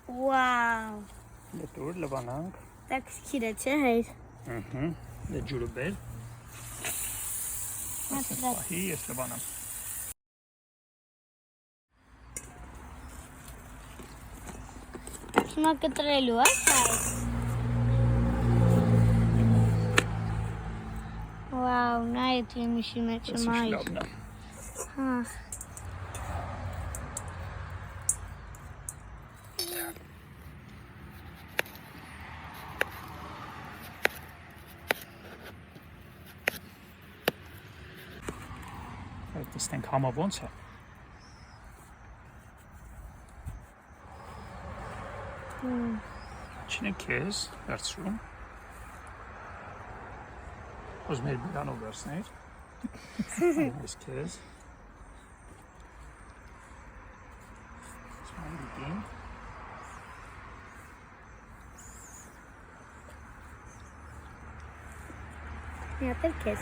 Wow. Դե դուր լվանանք։ Так քիչ է, չէ՞ հայր։ Դե ջուրը բեր։ Հա։ Հի ես լվանամ։ Հիմա կտրելու է, հայր։ Wow, նայեք իմիշի մեջ մայր։ Հա։ Տեսնենք համը ոնց է։ Չինը քեզ վերցրում։ Ուզում էր բիրանով վերցներ։ Ես քեզ։ Սմայլիկին։ Միատել քեզ։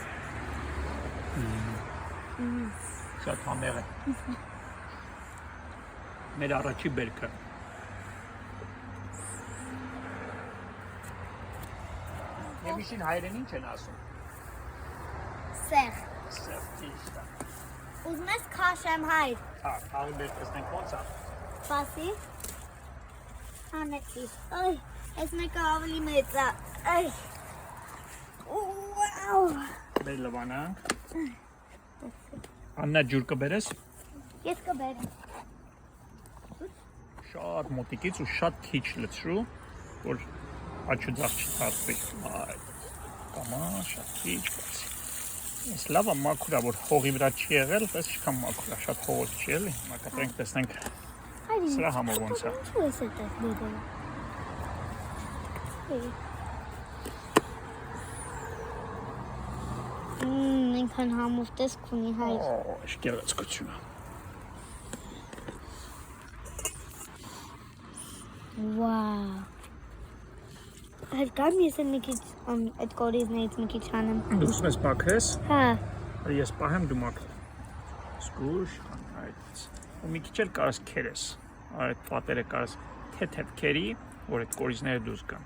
Շատ համեղ է։ Մեր առաջի բերքը։ Եմիշին հայերեն ինչ են ասում։ Սեղ։ Սև ճիշտ է։ Ուզում ես քաշեմ հայր։ Հա, աղի բեր տեսնենք ոնց է։ Սպասի։ Անեցի։ Այ, այս մեկը ավելի մեծ է։ Այ։ Վաու։ Բեր լվանանք։ Աննա ջուր կբերես։ Ես կբերեմ։ Շատ մոտիկից ու շատ քիչ լցրու, որ աչուձախ չթարթվի։ Այ, կամա շատ քիչ բացի։ Ես լավը մաքուր է, որ հողի վրա չի եղել, պես ինչքան մաքուր է, շատ հողոց չի էլի։ Հիմա կտրենք տեսնենք սրա համը ոնց է։ Ինչու ես այդպես բերել։ Ինքան համով տեսք ունի հայր։ Օ, իշկեղեցկություն է։ Վաու։ Հայր կամ ես մի քիչ այդ կորիզներից մի քիչ անեմ։ Դու ուզում ես պաքես։ Հա։ Ես պահեմ դու մաքր։ Սկուշ, այդ։ Ու մի քիչ էլ կարաս քերես։ Այդ պատերը կարաս թեթև քերի, որ այդ կորիզները դուրս գան։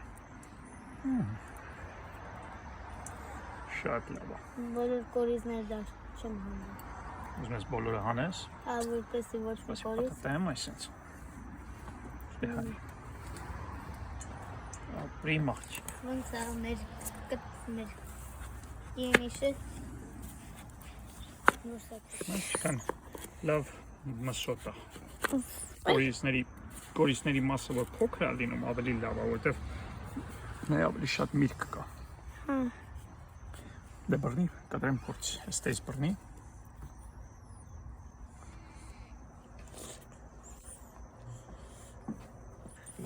Շատ լավ է։ Բոլոր կորիզները դար չեմ հանում։ Ուզում ես բոլորը հանես։ Հա, որպեսի ոչ մի կորիզ։ Պատտեմ այսպես։ Դե Պրիմաչ։ Ոնց է մեր իմիշը։ Ինչքան լավ մսոտ է։ Կորիզների մասը որ փոքր է լինում, ավելի լավ է, որովհետև նա ավելի շատ միրգ կա։ Հա։ Դե բռնի, կտրեմ փորձ, այստեղ բռնի։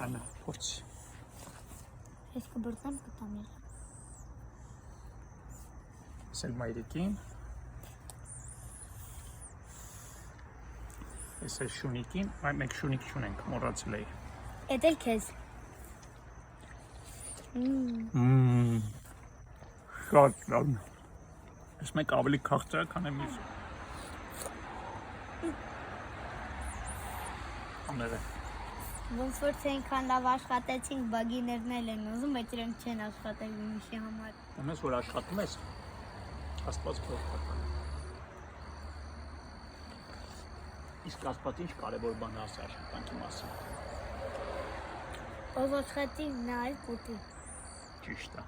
Անա, փորձ։ Ես կբրծեմ կտամ էլ։ Սել մայրիկին։ Ես էլ շունիկին, այ մենք շունիկ չունենք, մոռացել էի։ Էդ էլ քեզ։ Շատ լավ։ Ես մեկ ավելի քաղցր է, քան εμείς։ Ամերը։ Ոնց որ թե ինքան լավ աշխատեցինք, բագիներն էլ են ուզում, բայց իրենք չեն աշխատել իմիշի համար։ Ումես որ աշխատում ես, Աստված փոխվի։ Իսկ Աստված ինչ կարևոր բան է ասել աշխատանքի մասին։ Ով աշխատի, նա էլ կուտի։ Ճիշտ է։